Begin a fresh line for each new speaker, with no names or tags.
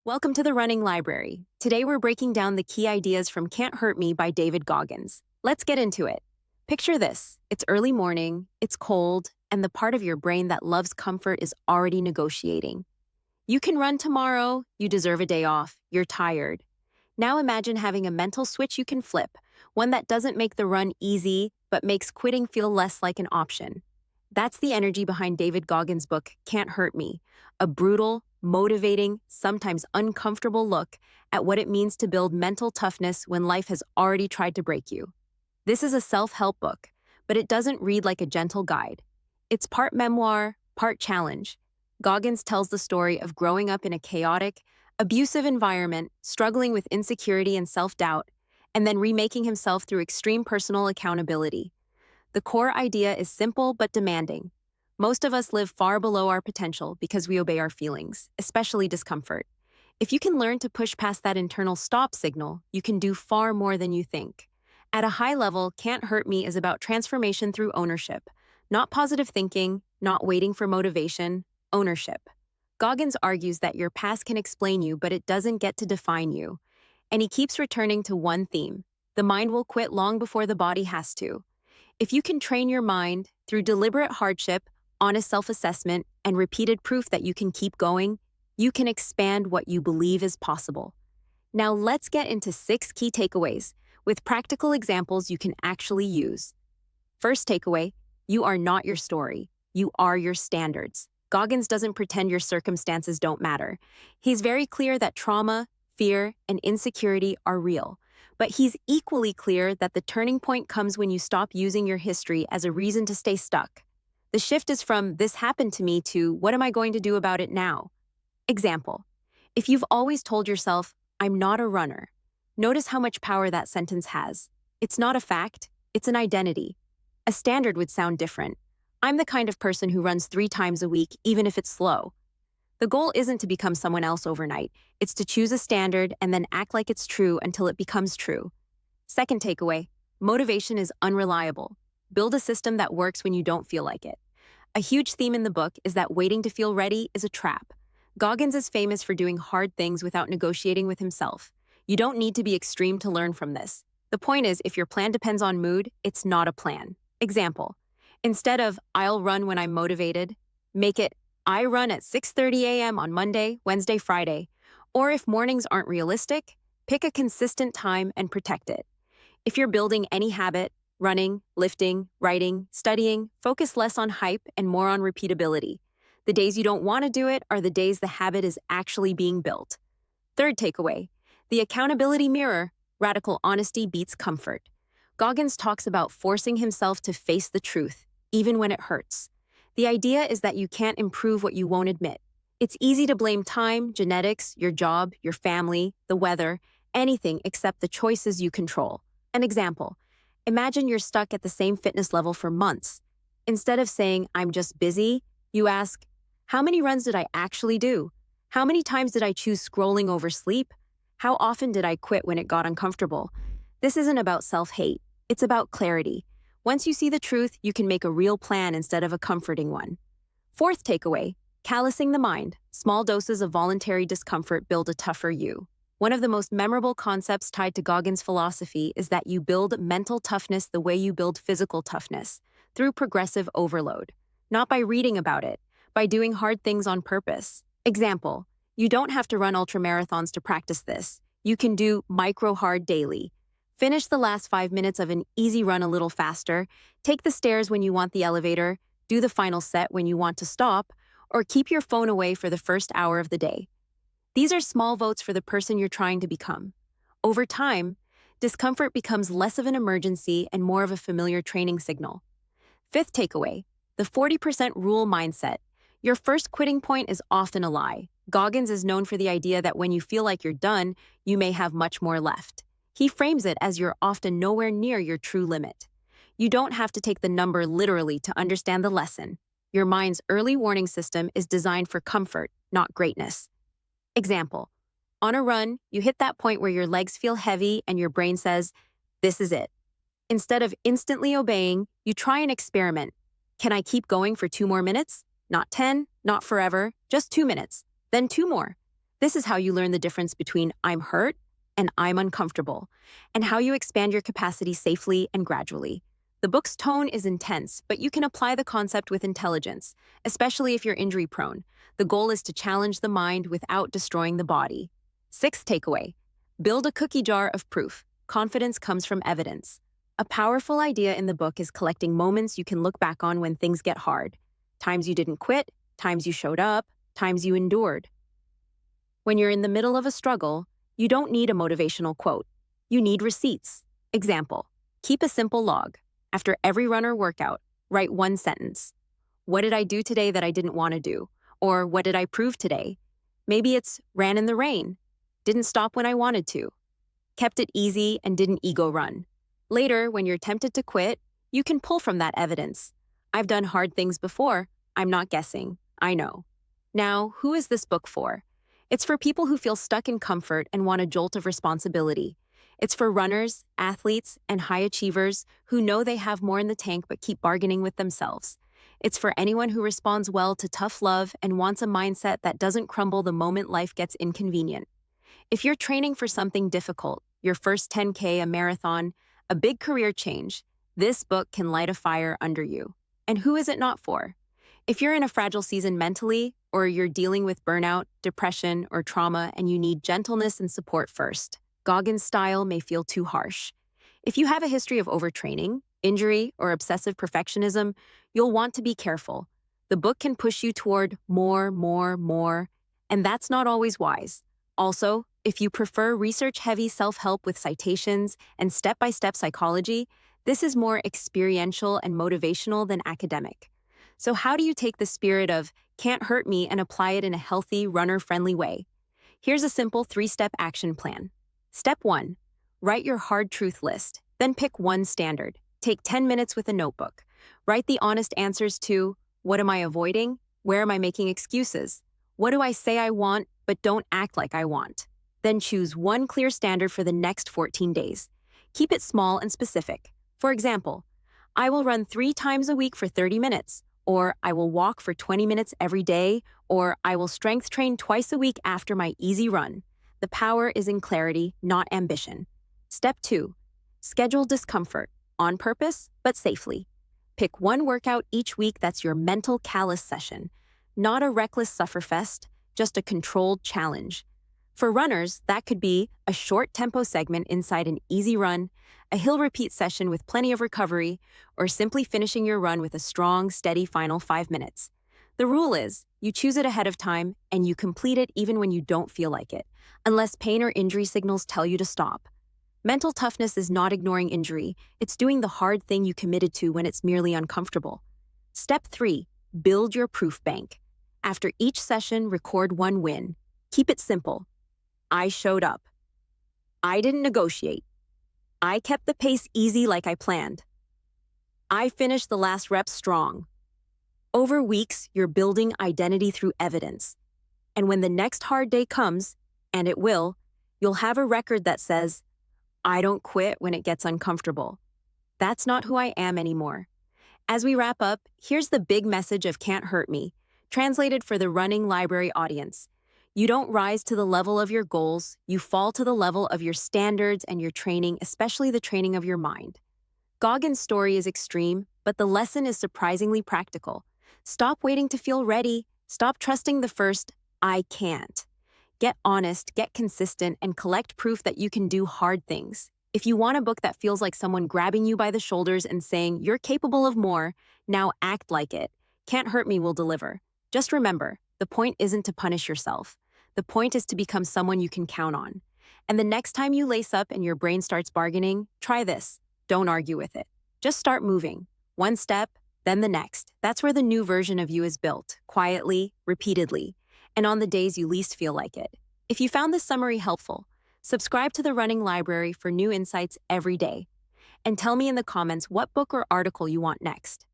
Welcome to the Running Library. Today we're breaking down the key ideas from Can't Hurt Me by David Goggins. Let's get into it. Picture this. It's early morning, it's cold, and the part of your brain that loves comfort is already negotiating. You can run tomorrow, you deserve a day off, you're tired. Now imagine having a mental switch you can flip, one that doesn't make the run easy, but makes quitting feel less like an option. That's the energy behind David Goggins' book, Can't Hurt Me, a brutal, motivating, sometimes uncomfortable look at what it means to build mental toughness when life has already tried to break you. This is a self-help book, but it doesn't read like a gentle guide. It's part memoir, part challenge. Goggins tells the story of growing up in a chaotic, abusive environment, struggling with insecurity and self-doubt, and then remaking himself through extreme personal accountability. The core idea is simple but demanding. Most of us live far below our potential because we obey our feelings, especially discomfort. If you can learn to push past that internal stop signal, you can do far more than you think. At a high level, Can't Hurt Me is about transformation through ownership, not positive thinking, not waiting for motivation, ownership. Goggins argues that your past can explain you, but it doesn't get to define you. And he keeps returning to one theme: the mind will quit long before the body has to. If you can train your mind through deliberate hardship, honest self-assessment, and repeated proof that you can keep going, you can expand what you believe is possible. Now let's get into 6 key takeaways with practical examples you can actually use. First takeaway, you are not your story. You are your standards. Goggins doesn't pretend your circumstances don't matter. He's very clear that trauma, fear, and insecurity are real. But he's equally clear that the turning point comes when you stop using your history as a reason to stay stuck. The shift is from "this happened to me" to "what am I going to do about it now?" Example: if you've always told yourself, "I'm not a runner," notice how much power that sentence has. It's not a fact, it's an identity. A standard would sound different. "I'm the kind of person who runs 3 times a week, even if it's slow." The goal isn't to become someone else overnight. It's to choose a standard and then act like it's true until it becomes true. Second takeaway, motivation is unreliable. Build a system that works when you don't feel like it. A huge theme in the book is that waiting to feel ready is a trap. Goggins is famous for doing hard things without negotiating with himself. You don't need to be extreme to learn from this. The point is, if your plan depends on mood, it's not a plan. Example: instead of "I'll run when I'm motivated," make it "I run at 6:30 a.m. on Monday, Wednesday, Friday." Or if mornings aren't realistic, pick a consistent time and protect it. If you're building any habit, running, lifting, writing, studying, focus less on hype and more on repeatability. The days you don't want to do it are the days the habit is actually being built. Third takeaway, the accountability mirror: radical honesty beats comfort. Goggins talks about forcing himself to face the truth, even when it hurts. The idea is that you can't improve what you won't admit. It's easy to blame time, genetics, your job, your family, the weather, anything except the choices you control. An example: imagine you're stuck at the same fitness level for months. Instead of saying, "I'm just busy," you ask, "how many runs did I actually do? How many times did I choose scrolling over sleep? How often did I quit when it got uncomfortable?" This isn't about self-hate. It's about clarity. Once you see the truth, you can make a real plan instead of a comforting one. Fourth takeaway, callousing the mind. Small doses of voluntary discomfort build a tougher you. One of the most memorable concepts tied to Goggins' philosophy is that you build mental toughness the way you build physical toughness, through progressive overload. Not by reading about it, by doing hard things on purpose. Example: you don't have to run ultramarathons to practice this. You can do micro-hard daily. Finish the last 5 minutes of an easy run a little faster, take the stairs when you want the elevator, do the final set when you want to stop, or keep your phone away for the first hour of the day. These are small votes for the person you're trying to become. Over time, discomfort becomes less of an emergency and more of a familiar training signal. Fifth takeaway, the 40% rule mindset. Your first quitting point is often a lie. Goggins is known for the idea that when you feel like you're done, you may have much more left. He frames it as you're often nowhere near your true limit. You don't have to take the number literally to understand the lesson. Your mind's early warning system is designed for comfort, not greatness. Example: on a run, you hit that point where your legs feel heavy and your brain says, "This is it." Instead of instantly obeying, you try an experiment. Can I keep going for 2 more minutes? Not 10, not forever, just 2 minutes. Then 2 more. This is how you learn the difference between I'm hurt and I'm uncomfortable, and how you expand your capacity safely and gradually. The book's tone is intense, but you can apply the concept with intelligence, especially if you're injury prone. The goal is to challenge the mind without destroying the body. Sixth takeaway: build a cookie jar of proof. Confidence comes from evidence. A powerful idea in the book is collecting moments you can look back on when things get hard. Times you didn't quit, times you showed up, times you endured. When you're in the middle of a struggle, you don't need a motivational quote. You need receipts. Example: keep a simple log. After every run or workout, write one sentence. What did I do today that I didn't want to do? Or what did I prove today? Maybe it's ran in the rain, didn't stop when I wanted to, kept it easy and didn't ego run. Later, when you're tempted to quit, you can pull from that evidence. I've done hard things before. I'm not guessing. I know. Now, who is this book for? It's for people who feel stuck in comfort and want a jolt of responsibility. It's for runners, athletes, and high achievers who know they have more in the tank but keep bargaining with themselves. It's for anyone who responds well to tough love and wants a mindset that doesn't crumble the moment life gets inconvenient. If you're training for something difficult, your first 10K, a marathon, a big career change, this book can light a fire under you. And who is it not for? If you're in a fragile season mentally, or you're dealing with burnout, depression, or trauma and you need gentleness and support first, Goggins' style may feel too harsh. If you have a history of overtraining, injury, or obsessive perfectionism, you'll want to be careful. The book can push you toward more, and that's not always wise. Also, if you prefer research-heavy self-help with citations and step-by-step psychology, this is more experiential and motivational than academic. So how do you take the spirit of "can't hurt me" and apply it in a healthy, runner-friendly way? Here's a simple 3-step action plan. Step 1. Write your hard truth list. Then pick one standard. Take 10 minutes with a notebook. Write the honest answers to: what am I avoiding? Where am I making excuses? What do I say I want but don't act like I want? Then choose one clear standard for the next 14 days. Keep it small and specific. For example, I will run 3 times a week for 30 minutes, or I will walk for 20 minutes every day, or I will strength train twice a week after my easy run. The power is in clarity, not ambition. Step 2. Schedule discomfort, on purpose, but safely. Pick one workout each week that's your mental callus session, not a reckless sufferfest, just a controlled challenge. For runners, that could be a short tempo segment inside an easy run, a hill repeat session with plenty of recovery, or simply finishing your run with a strong, steady final 5 minutes. The rule is, you choose it ahead of time and you complete it even when you don't feel like it, unless pain or injury signals tell you to stop. Mental toughness is not ignoring injury, it's doing the hard thing you committed to when it's merely uncomfortable. Step 3. Build your proof bank. After each session, record one win. Keep it simple. I showed up. I didn't negotiate. I kept the pace easy like I planned. I finished the last rep strong. Over weeks, you're building identity through evidence. And when the next hard day comes, and it will, you'll have a record that says, I don't quit when it gets uncomfortable. That's not who I am anymore. As we wrap up, here's the big message of Can't Hurt Me, translated for the running library audience. You don't rise to the level of your goals, you fall to the level of your standards and your training, especially the training of your mind. Goggins' story is extreme, but the lesson is surprisingly practical. Stop waiting to feel ready. Stop trusting the first, I can't. Get honest, get consistent, and collect proof that you can do hard things. If you want a book that feels like someone grabbing you by the shoulders and saying, you're capable of more, now act like it, Can't Hurt Me will deliver. Just remember, the point isn't to punish yourself. The point is to become someone you can count on. And the next time you lace up and your brain starts bargaining, try this. Don't argue with it. Just start moving. One step, then the next. That's where the new version of you is built, quietly, repeatedly, and on the days you least feel like it. If you found this summary helpful, subscribe to the Running Library for new insights every day. And tell me in the comments what book or article you want next.